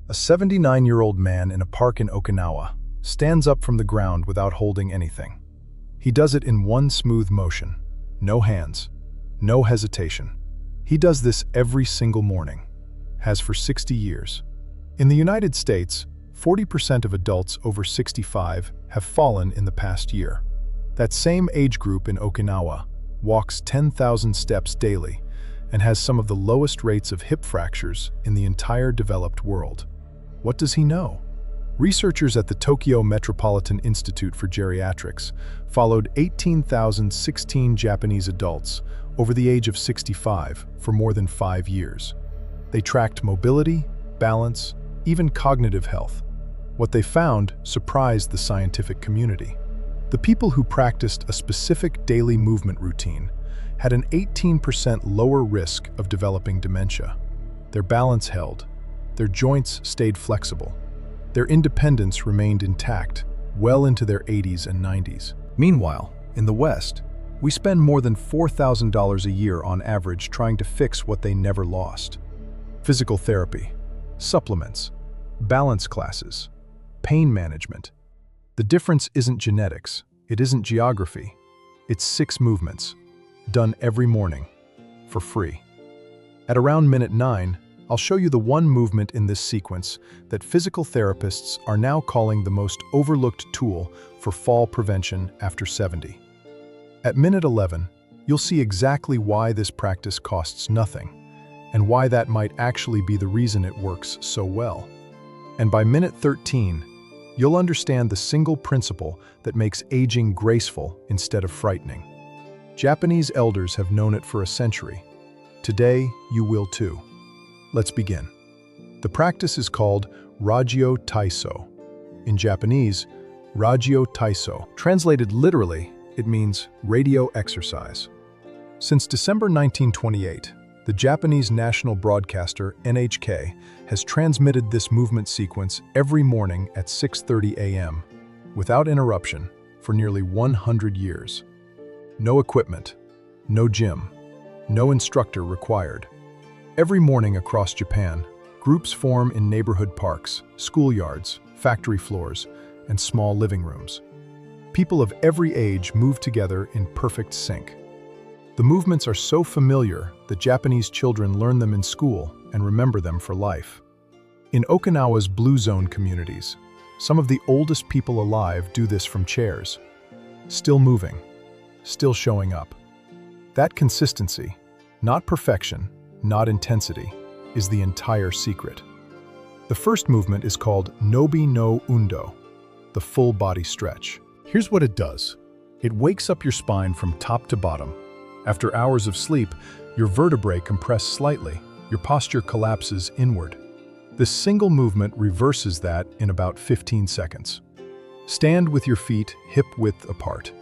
A 79-year-old man in a park in Okinawa stands up from the ground without holding anything. He does it in one smooth motion. No hands. No hesitation. He does this every single morning. Has for 60 years. In the United States, 40% of adults over 65 have fallen in the past year. That same age group in Okinawa walks 10,000 steps daily and has some of the lowest rates of hip fractures in the entire developed world. What does he know? Researchers at the Tokyo Metropolitan Institute for Geriatrics followed 18,016 Japanese adults over the age of 65 for more than 5 years. They tracked mobility, balance, even cognitive health. What they found surprised the scientific community. The people who practiced a specific daily movement routine had an 18% lower risk of developing dementia. Their balance held. Their joints stayed flexible. Their independence remained intact well into their 80s and 90s. Meanwhile, in the West, we spend more than $4,000 a year on average trying to fix what they never lost. Physical therapy, supplements, balance classes, pain management. The difference isn't genetics, it isn't geography. It's 6 movements, done every morning, for free. At around minute 9, I'll show you the one movement in this sequence that physical therapists are now calling the most overlooked tool for fall prevention after 70. At minute 11, you'll see exactly why this practice costs nothing, and why that might actually be the reason it works so well. And by minute 13, you'll understand the single principle that makes aging graceful instead of frightening. Japanese elders have known it for a century. Today, you will too. Let's begin. The practice is called Rajio Taiso. In Japanese, Rajio Taiso. Translated literally, it means radio exercise. Since December 1928, the Japanese national broadcaster NHK has transmitted this movement sequence every morning at 6:30 a.m. without interruption for nearly 100 years. No equipment, no gym, no instructor required. Every morning across Japan, groups form in neighborhood parks, schoolyards, factory floors, and small living rooms. People of every age move together in perfect sync. The movements are so familiar that Japanese children learn them in school and remember them for life. In Okinawa's Blue Zone communities, some of the oldest people alive do this from chairs. Still moving, still showing up. That consistency, not perfection, not intensity, is the entire secret. The first movement is called Nobi no Undo, the full body stretch. Here's what it does. It wakes up your spine from top to bottom. After hours of sleep, your vertebrae compress slightly, your posture collapses inward. This single movement reverses that in about 15 seconds. Stand with your feet hip-width apart.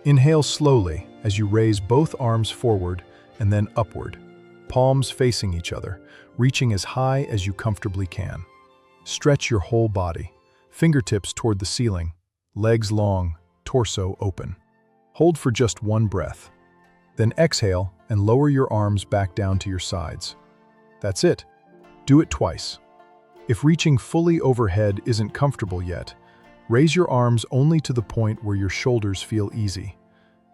Inhale slowly as you raise both arms forward and then upward, palms facing each other, reaching as high as you comfortably can. Stretch your whole body, fingertips toward the ceiling, legs long, torso open. Hold for just one breath. Then exhale and lower your arms back down to your sides. That's it. Do it twice. If reaching fully overhead isn't comfortable yet, raise your arms only to the point where your shoulders feel easy.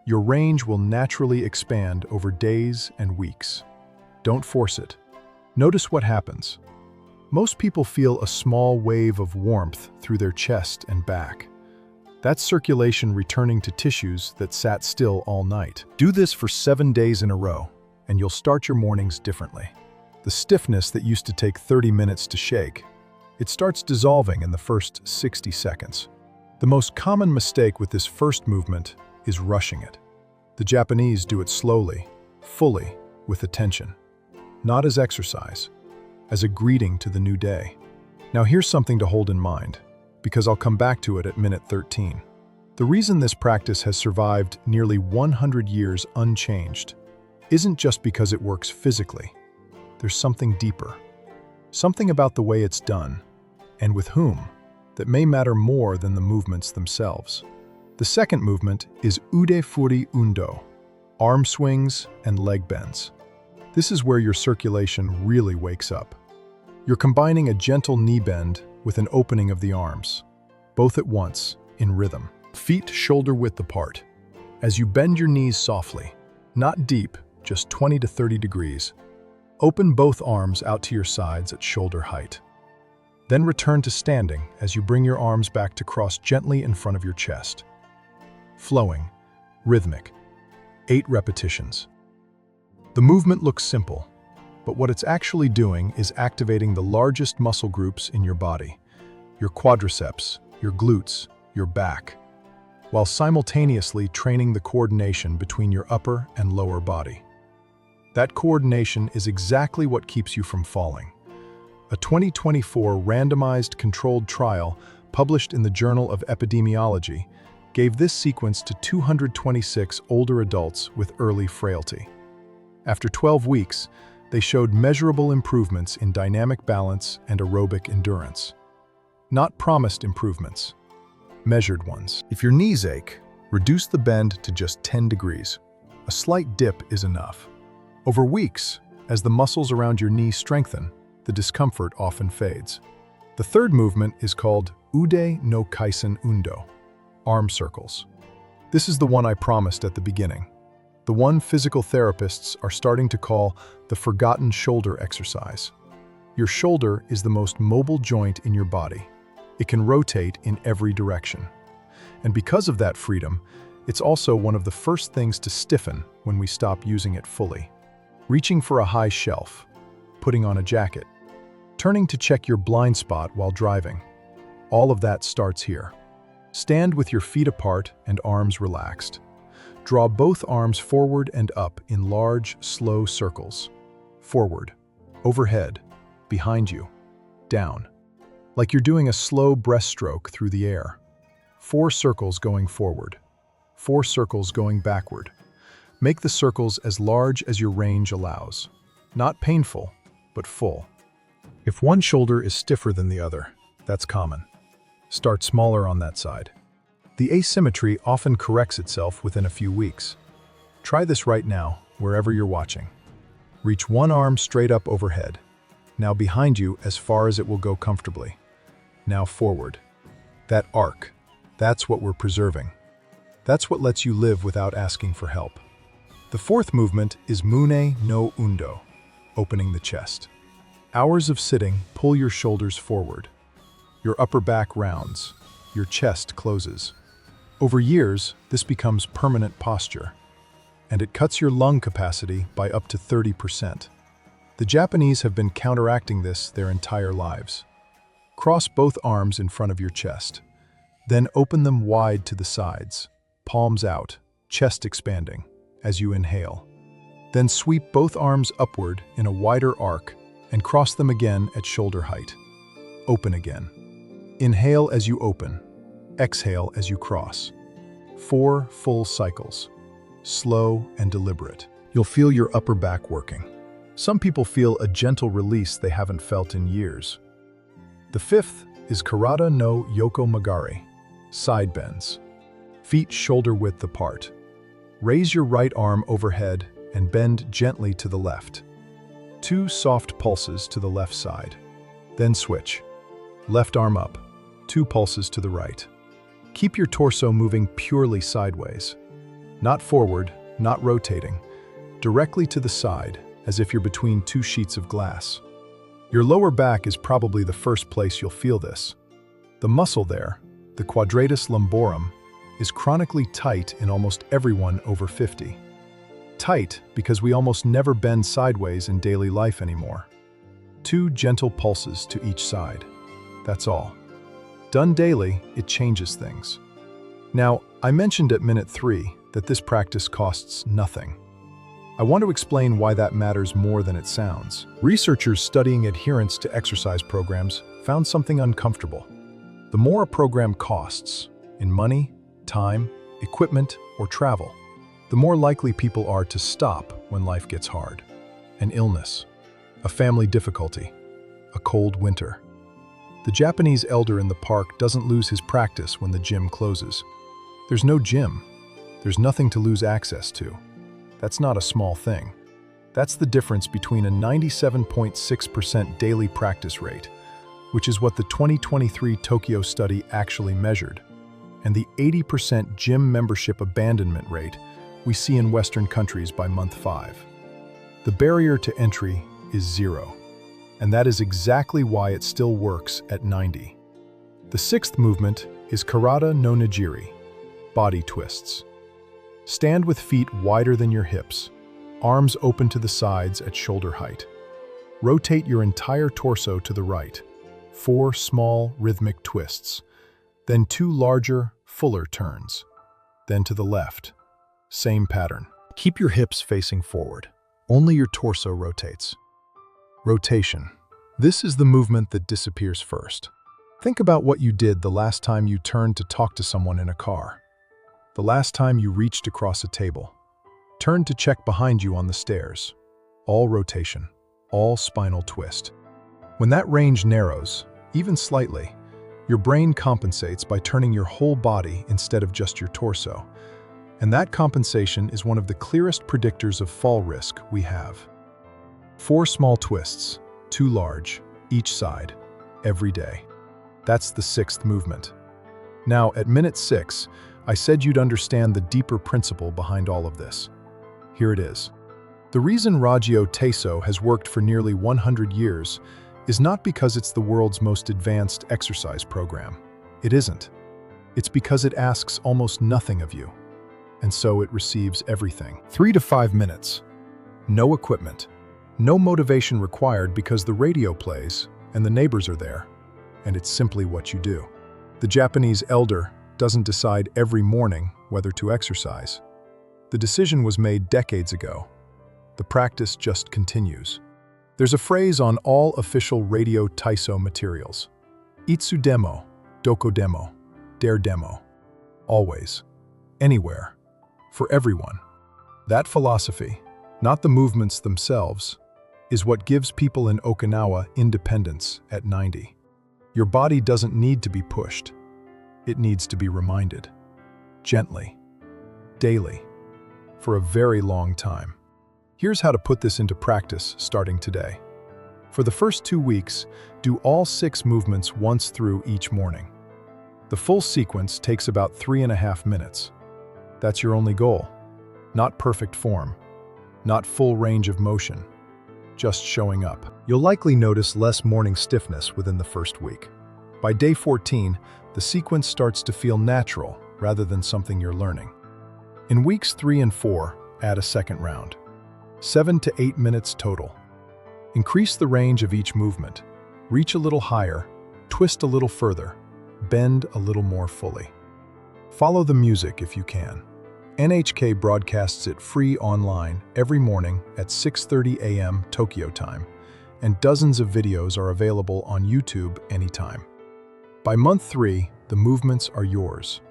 Your range will naturally expand over days and weeks. Don't force it. Notice what happens. Most people feel a small wave of warmth through their chest and back. That's circulation returning to tissues that sat still all night. Do this for 7 days in a row, and you'll start your mornings differently. The stiffness that used to take 30 minutes to shake, it starts dissolving in the first 60 seconds. The most common mistake with this first movement is rushing it. The Japanese do it slowly, fully, with attention. Not as exercise, as a greeting to the new day. Now here's something to hold in mind, because I'll come back to it at minute 13. The reason this practice has survived nearly 100 years unchanged isn't just because it works physically. There's something deeper. Something about the way it's done, and with whom, that may matter more than the movements themselves. The second movement is Ude-furi Undo, arm swings and leg bends. This is where your circulation really wakes up. You're combining a gentle knee bend with an opening of the arms, both at once, in rhythm. Feet shoulder-width apart. As you bend your knees softly, not deep, just 20 to 30 degrees, open both arms out to your sides at shoulder height. Then return to standing as you bring your arms back to cross gently in front of your chest. Flowing, rhythmic, 8 repetitions. The movement looks simple, but what it's actually doing is activating the largest muscle groups in your body, your quadriceps, your glutes, your back, while simultaneously training the coordination between your upper and lower body. That coordination is exactly what keeps you from falling. A 2024 randomized controlled trial published in the Journal of Epidemiology gave this sequence to 226 older adults with early frailty. After 12 weeks, they showed measurable improvements in dynamic balance and aerobic endurance. Not promised improvements, measured ones. If your knees ache, reduce the bend to just 10 degrees. A slight dip is enough. Over weeks, as the muscles around your knee strengthen, the discomfort often fades. The third movement is called Ude-furi Undo, arm circles. This is the one I promised at the beginning. The one physical therapists are starting to call the forgotten shoulder exercise. Your shoulder is the most mobile joint in your body. It can rotate in every direction. And because of that freedom, it's also one of the first things to stiffen when we stop using it fully. Reaching for a high shelf, putting on a jacket, turning to check your blind spot while driving. All of that starts here. Stand with your feet apart and arms relaxed. Draw both arms forward and up in large, slow circles. Forward, overhead, behind you, down. Like you're doing a slow breaststroke through the air. 4 circles going forward, 4 circles going backward. Make the circles as large as your range allows. Not painful, but full. If one shoulder is stiffer than the other, that's common. Start smaller on that side. The asymmetry often corrects itself within a few weeks. Try this right now, wherever you're watching. Reach one arm straight up overhead. Now behind you as far as it will go comfortably. Now forward. That arc, that's what we're preserving. That's what lets you live without asking for help. The fourth movement is Mune no Undo, opening the chest. Hours of sitting pull your shoulders forward. Your upper back rounds. Your chest closes. Over years, this becomes permanent posture, and it cuts your lung capacity by up to 30%. The Japanese have been counteracting this their entire lives. Cross both arms in front of your chest. Then open them wide to the sides, palms out, chest expanding, as you inhale. Then sweep both arms upward in a wider arc and cross them again at shoulder height. Open again. Inhale as you open. Exhale as you cross. 4 full cycles. Slow and deliberate. You'll feel your upper back working. Some people feel a gentle release they haven't felt in years. The fifth is Karada no Yoko-magari, side bends. Feet shoulder-width apart. Raise your right arm overhead and bend gently to the left. 2 soft pulses to the left side. Then switch. Left arm up. 2 pulses to the right. Keep your torso moving purely sideways. Not forward, not rotating. Directly to the side, as if you're between 2 sheets of glass. Your lower back is probably the first place you'll feel this. The muscle there, the quadratus lumborum, is chronically tight in almost everyone over 50. Tight because we almost never bend sideways in daily life anymore. 2 gentle pulses to each side. That's all. Done daily, it changes things. Now, I mentioned at minute 3 that this practice costs nothing. I want to explain why that matters more than it sounds. Researchers studying adherence to exercise programs found something uncomfortable. The more a program costs, in money, time, equipment, or travel, the more likely people are to stop when life gets hard. An illness, a family difficulty, a cold winter. The Japanese elder in the park doesn't lose his practice when the gym closes. There's no gym. There's nothing to lose access to. That's not a small thing. That's the difference between a 97.6% daily practice rate, which is what the 2023 Tokyo study actually measured, and the 80% gym membership abandonment rate we see in Western countries by month 5. The barrier to entry is 0, and that is exactly why it still works at 90. The 6th movement is Karada no Nejiri, body twists. Stand with feet wider than your hips, arms open to the sides at shoulder height. Rotate your entire torso to the right, 4 small rhythmic twists, then 2 larger, fuller turns, then to the left. Same pattern. Keep your hips facing forward. Only your torso rotates. Rotation. This is the movement that disappears first. Think about what you did the last time you turned to talk to someone in a car. The last time you reached across a table. Turned to check behind you on the stairs. All rotation. All spinal twist. When that range narrows, even slightly, your brain compensates by turning your whole body instead of just your torso. And that compensation is one of the clearest predictors of fall risk we have. 4 small twists, 2 large, each side, every day. That's the 6th movement. Now, at minute 6, I said you'd understand the deeper principle behind all of this. Here it is. The reason Rajio Taiso has worked for nearly 100 years is not because it's the world's most advanced exercise program. It isn't. It's because it asks almost nothing of you. And so it receives everything. 3 to 5 minutes. No equipment. No motivation required because the radio plays and the neighbors are there. And it's simply what you do. The Japanese elder doesn't decide every morning whether to exercise. The decision was made decades ago. The practice just continues. There's a phrase on all official Rajio Taiso materials. Itsu demo, doko demo, dare demo. Always. Anywhere. For everyone. That philosophy, not the movements themselves, is what gives people in Okinawa independence at 90. Your body doesn't need to be pushed. It needs to be reminded. Gently. Daily. For a very long time. Here's how to put this into practice starting today. For the first 2 weeks, do all 6 movements once through each morning. The full sequence takes about 3.5 minutes. That's your only goal. Not perfect form. Not full range of motion. Just showing up. You'll likely notice less morning stiffness within the first week. By day 14, the sequence starts to feel natural rather than something you're learning. In weeks 3 and 4, add a second round. 7 to 8 minutes total. Increase the range of each movement. Reach a little higher, twist a little further, bend a little more fully. Follow the music if you can. NHK broadcasts it free online every morning at 6:30 a.m. Tokyo time, and dozens of videos are available on YouTube anytime. By month 3, the movements are yours.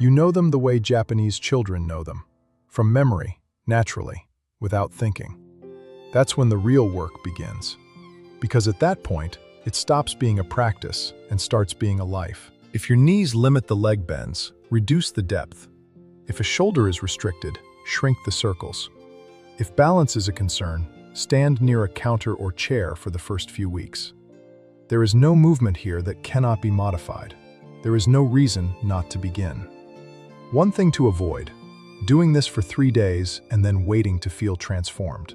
You know them the way Japanese children know them, from memory, naturally, without thinking. That's when the real work begins. Because at that point, it stops being a practice and starts being a life. If your knees limit the leg bends, reduce the depth. If a shoulder is restricted, shrink the circles. If balance is a concern, stand near a counter or chair for the first few weeks. There is no movement here that cannot be modified. There is no reason not to begin. One thing to avoid: doing this for 3 days and then waiting to feel transformed.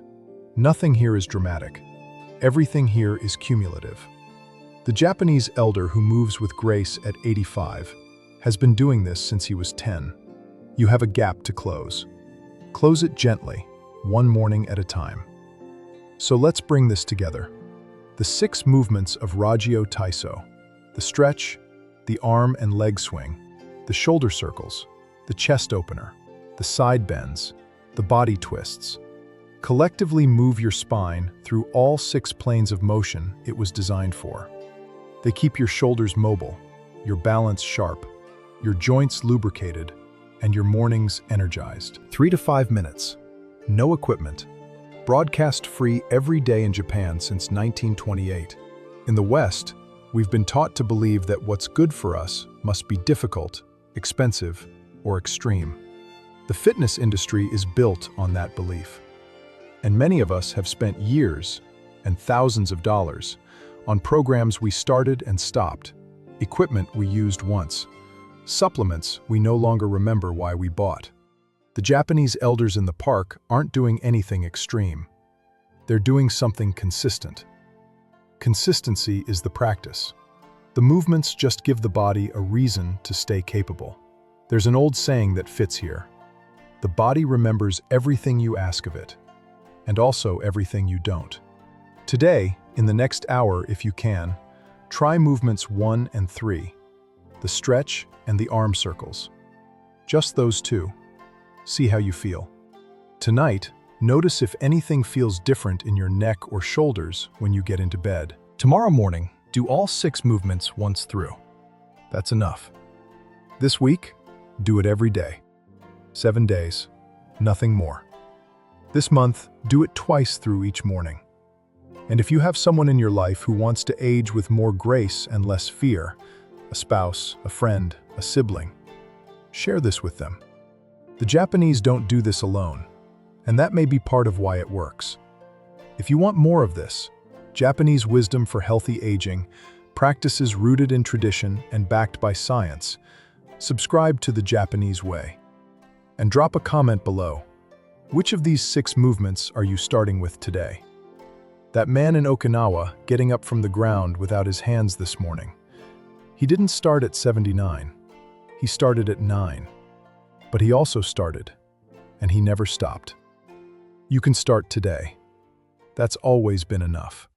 Nothing here is dramatic. Everything here is cumulative. The Japanese elder who moves with grace at 85 has been doing this since he was 10. You have a gap to close. Close it gently, one morning at a time. So let's bring this together. The 6 movements of Rajio Taiso: the stretch, the arm and leg swing, the shoulder circles, the chest opener, the side bends, the body twists. Collectively move your spine through all 6 planes of motion it was designed for. They keep your shoulders mobile, your balance sharp, your joints lubricated, and your mornings energized. 3 to 5 minutes. No equipment. Broadcast free every day in Japan since 1928. In the West, we've been taught to believe that what's good for us must be difficult, expensive, or extreme. The fitness industry is built on that belief. And many of us have spent years and thousands of dollars on programs we started and stopped, equipment we used once, supplements we no longer remember why we bought. The Japanese elders in the park aren't doing anything extreme. They're doing something consistent. Consistency is the practice. The movements just give the body a reason to stay capable. There's an old saying that fits here. The body remembers everything you ask of it, and also everything you don't. Today, in the next hour if you can, try movements 1 and 3, the stretch and the arm circles. Just those two. See how you feel. Tonight, notice if anything feels different in your neck or shoulders when you get into bed. Tomorrow morning, do all 6 movements once through. That's enough. This week, do it every day. 7 days, nothing more. This month, do it twice through each morning. And if you have someone in your life who wants to age with more grace and less fear, a spouse, a friend, a sibling, share this with them. The Japanese don't do this alone, and that may be part of why it works. If you want more of this, Japanese wisdom for healthy aging, practices rooted in tradition and backed by science, subscribe to the Japanese way. And drop a comment below. Which of these 6 movements are you starting with today? That man in Okinawa getting up from the ground without his hands this morning. He didn't start at 79. He started at 9. But he also started, and he never stopped. You can start today. That's always been enough.